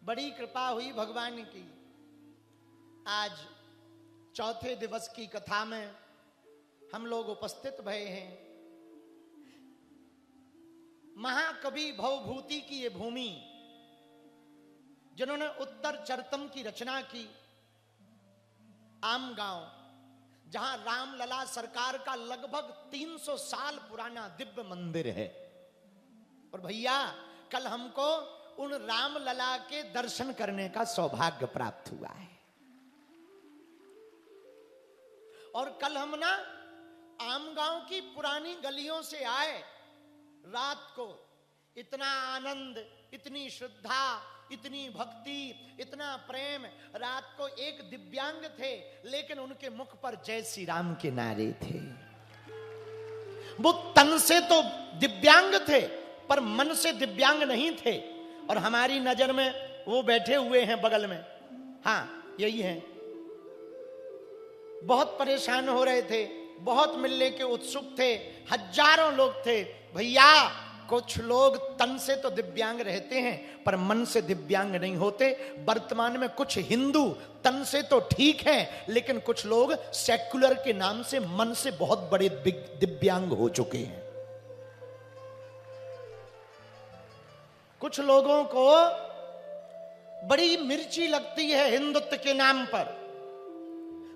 बड़ी कृपा हुई भगवान की। आज चौथे दिवस की कथा में हम लोग उपस्थित भये हैं। महाकवि भवभूति की ये भूमि, जिन्होंने उत्तर चरतम की रचना की, आम गांव, जहां रामलला सरकार का लगभग 300 साल पुराना दिव्य मंदिर है। और भैया, कल हमको उन रामलला के दर्शन करने का सौभाग्य प्राप्त हुआ है। और कल हम ना आमगांव की पुरानी गलियों से आए, रात को इतना आनंद, इतनी श्रद्धा, इतनी भक्ति, इतना प्रेम। रात को एक दिव्यांग थे, लेकिन उनके मुख पर जय श्री राम के नारे थे। वो तन से तो दिव्यांग थे, पर मन से दिव्यांग नहीं थे। और हमारी नजर में वो बैठे हुए हैं बगल में, हाँ यही है। बहुत परेशान हो रहे थे, बहुत मिलने के उत्सुक थे, हजारों लोग थे। भैया, कुछ लोग तन से तो दिव्यांग रहते हैं, पर मन से दिव्यांग नहीं होते। वर्तमान में कुछ हिंदू तन से तो ठीक हैं, लेकिन कुछ लोग सेक्युलर के नाम से मन से बहुत बड़े दिव्यांग हो चुके हैं। कुछ लोगों को बड़ी मिर्ची लगती है हिंदुत्व के नाम पर।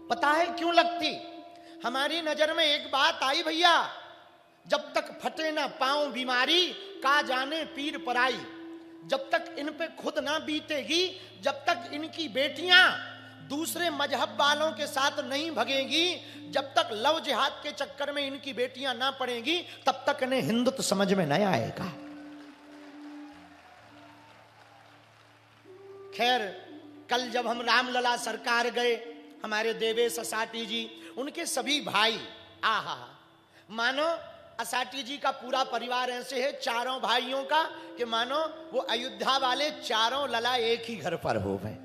पता है क्यों लगती? हमारी नजर में एक बात आई भैया, जब तक फटे ना पांव बीमारी, का जाने पीर पराई। जब तक इन पे खुद ना बीतेगी, जब तक इनकी बेटियां दूसरे मजहब वालों के साथ नहीं भगेंगी, जब तक लव जिहाद के चक्कर में इनकी बेटियां ना पड़ेंगी, तब तक इन्हें हिंदुत्व समझ में नहीं आएगा। खैर, कल जब हम रामलला सरकार गए, हमारे देवेश असाटी जी, उनके सभी भाई, आहा, मानो असाटी जी का पूरा परिवार ऐसे है, चारों भाइयों का, कि मानो वो अयोध्या वाले चारों लला एक ही घर पर हो गए।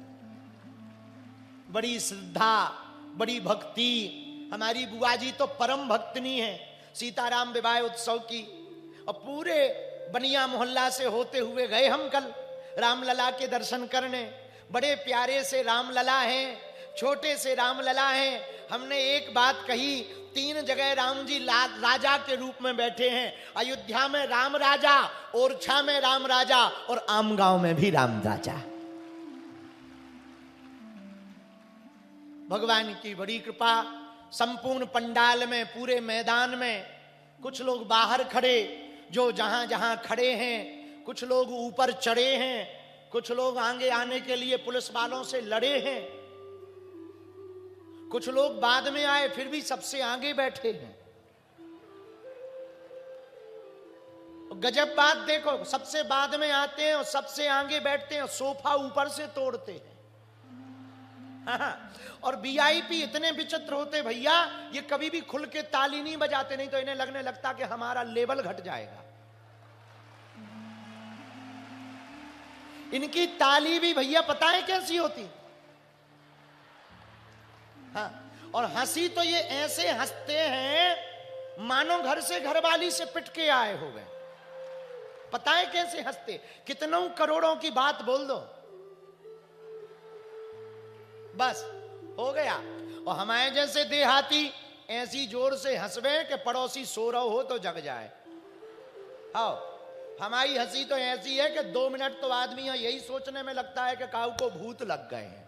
बड़ी श्रद्धा, बड़ी भक्ति। हमारी बुआ जी तो परम भक्तनी है सीताराम विवाह उत्सव की। और पूरे बनिया मोहल्ला से होते हुए गए हम कल रामलला के दर्शन करने। बड़े प्यारे से रामलला हैं, छोटे से रामलला हैं। हमने एक बात कही, 3 जगह राम जी राजा के रूप में बैठे हैं। अयोध्या में राम राजा, ओरछा में राम राजा, और आमगांव में भी राम राजा। भगवान की बड़ी कृपा। संपूर्ण पंडाल में, पूरे मैदान में कुछ लोग बाहर खड़े, जो जहां जहां खड़े हैं, कुछ लोग ऊपर चढ़े हैं, कुछ लोग आगे आने के लिए पुलिस वालों से लड़े हैं, कुछ लोग बाद में आए फिर भी सबसे आगे बैठे हैं। गजब बात देखो, सबसे बाद में आते हैं और सबसे आगे बैठते हैं, सोफा ऊपर से तोड़ते हैं। हाँ, और वीआईपी इतने विचित्र होते भैया, ये कभी भी खुल के ताली नहीं बजाते, नहीं तो इन्हें लगने लगता कि हमारा लेवल घट जाएगा। इनकी ताली भी भैया पता है कैसी होती? हाँ, और हंसी तो ये ऐसे हंसते हैं मानो घर से घरवाली से पिट के आए हो गए। पता है कैसे हंसते? कितनों करोड़ों की बात बोल दो, बस हो गया। और हमारे जैसे देहाती ऐसी जोर से हंसवे कि पड़ोसी सो रहा हो तो जग जाए। हाँ, हमारी हंसी तो ऐसी है कि 2 मिनट तो आदमी यही सोचने में लगता है कि काऊ को भूत लग गए हैं।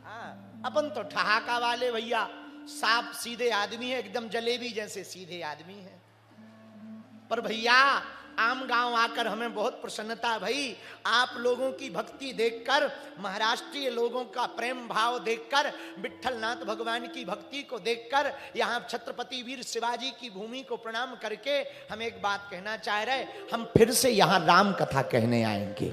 हाँ, अपन तो ठहाका वाले भैया, साफ सीधे आदमी है, एकदम जलेबी जैसे सीधे आदमी है। पर भैया, आम गांव आकर हमें बहुत प्रसन्नता भई। आप लोगों की भक्ति देखकर, महाराष्ट्रीय लोगों का प्रेम भाव देखकर, विट्ठलनाथ भगवान की भक्ति को देखकर, यहां छत्रपति वीर शिवाजी की भूमि को प्रणाम करके हम एक बात कहना चाह रहे, हम फिर से यहां राम कथा कहने आएंगे।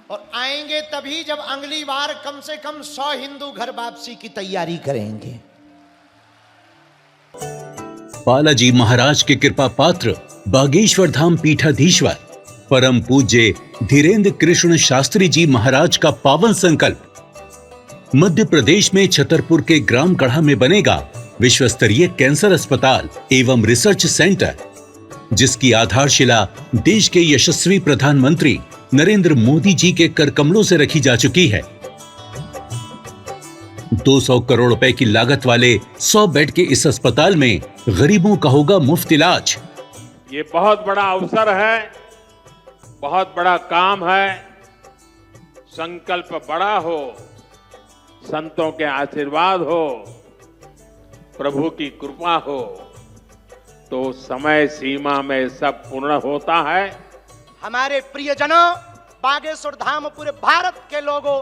और आएंगे तभी जब अगली बार कम से कम 100 हिंदू घर वापसी की तैयारी करेंगे। बालाजी महाराज के कृपा पात्र बागेश्वर धाम पीठाधीश्वर परम पूज्य धीरेन्द्र कृष्ण शास्त्री जी महाराज का पावन संकल्प। मध्य प्रदेश में छतरपुर के ग्राम गढ़ा में बनेगा विश्व स्तरीय कैंसर अस्पताल एवं रिसर्च सेंटर। जिसकी आधारशिला देश के यशस्वी प्रधानमंत्री नरेंद्र मोदी जी के कर कमलों से रखी जा चुकी है। 200 करोड़ रुपए की लागत वाले 100 बेड के इस अस्पताल में गरीबों का होगा मुफ्त इलाज। ये बहुत बड़ा अवसर है, बहुत बड़ा काम है। संकल्प बड़ा हो, संतों के आशीर्वाद हो, प्रभु की कृपा हो तो समय सीमा में सब पूर्ण होता है। हमारे प्रियजनों, बागेश्वर धाम पूरे भारत के लोगों,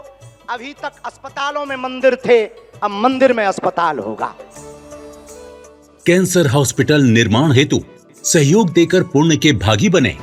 अभी तक अस्पतालों में मंदिर थे, अब मंदिर में अस्पताल होगा। कैंसर हॉस्पिटल निर्माण हेतु सहयोग देकर पुण्य के भागी बने।